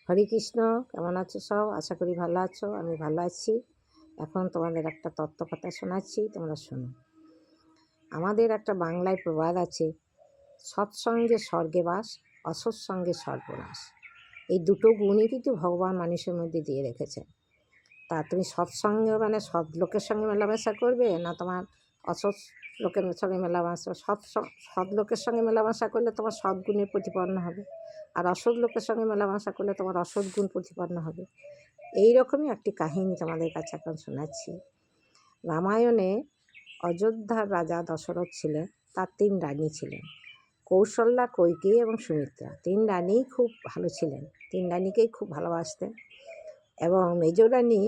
হরে কৃষ্ণ। কেমন আছো সব? আশা করি ভালো আছো। আমি ভালো আছি। এখন তোমাদের একটা তত্ত্ব কথা শোনাচ্ছি, তোমরা শোনো। আমাদের একটা বাংলায় প্রবাদ আছে, সৎসঙ্গে স্বর্গে বাস, অসৎসঙ্গে সর্বনাশ। এই দুটো গুণই কিন্তু ভগবান মানুষের মধ্যে দিয়ে রেখেছে। তা তুমি সৎসঙ্গে মানে সৎ লোকের সঙ্গে মেলামেশা করবে, না তোমার অসৎ লোকের সঙ্গে মেলামেশা? সৎ লোকের সঙ্গে মেলামেশা করলে তোমার সৎ গুণের প্রতিপন্ন হবে, আর অসৎ লোকের সঙ্গে মেলামেশা করলে তোমার অসৎ গুণ প্রতিপন্ন হবে। এই রকমই একটি কাহিনী তোমাদের কাছে এখন শোনাচ্ছি। রামায়ণে অযোধ্যার রাজা দশরথ ছিলেন। তার 3 রানী ছিলেন, কৌশল্যা, কৈকেয়ী এবং সুমিত্রা। 3 রানীই খুব ভালো ছিলেন, 3 রানীকেই খুব ভালোবাসতেন। এবং মেজ রানী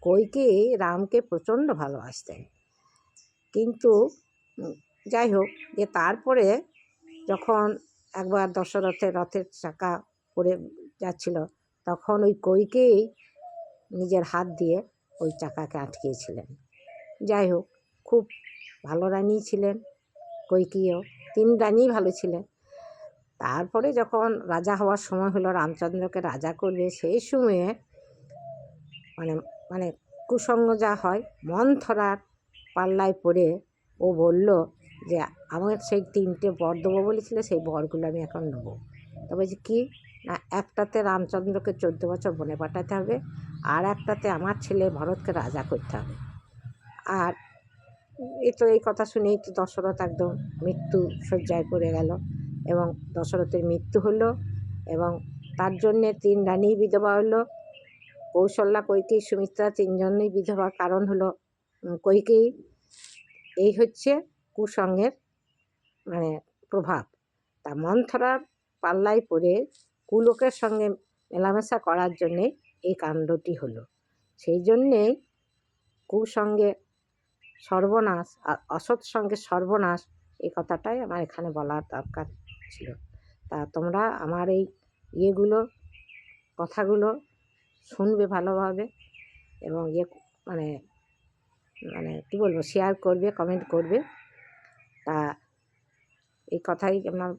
কৈকেয়ী রামকে প্রচণ্ড ভালোবাসতেন। কিন্তু যাই হোক, যে তারপরে যখন একবার দশরথের রথের চাকা পড়ে যাচ্ছিল, তখন ওই কৈকেয়ী নিজের হাত দিয়ে ওই চাকাকে আটকিয়েছিলেন। যাই হোক, খুব ভালো রানী ছিলেন কৈকেয়ীও। 3 রানীই ভালো ছিলেন। তারপরে যখন রাজা হওয়ার সময় হলো, রামচন্দ্রকে রাজা করবে, সেই সময়ে মানে মানে কুসঙ্গ যা হয়, মন্থরার পাল্লায় পড়ে ও বলল যে আমার সেই 3টে বর দেবো বলেছিল, সেই বরগুলো আমি এখন নেবো। তবে যে কী না, একটাতে রামচন্দ্রকে 14 বছর বনে পাঠাতে হবে, আর একটাতে আমার ছেলে ভরতকে রাজা করতে হবে। আর এই কথা শুনেই তো দশরথ একদম মৃত্যু শয্যায় পড়ে গেল, এবং দশরথের মৃত্যু হলো। এবং তার জন্যে 3 রানী বিধবা হলো। কৌশল্যা, কৈকেয়ী, সুমিত্রা 3 জনই বিধবার কারণ হলো কৈকেয়ী। এই হচ্ছে কুসঙ্গের মানে প্রভাব। তা মন্থরার পাল্লায় পড়ে কুলোকের সঙ্গে মেলামেশা করার জন্যে এই কাণ্ডটি হলো। সেই জন্যেই কুসঙ্গে সর্বনাশ আর অসৎ সঙ্গে সর্বনাশ, এই কথাটাই আমার এখানে বলার দরকার ছিল। তা তোমরা আমার এই কথাগুলো শুনবে ভালোভাবে, এবং মানে মানে কী বলবো, শেয়ার করবে, কমেন্ট করবে। তা এই কথাই আমার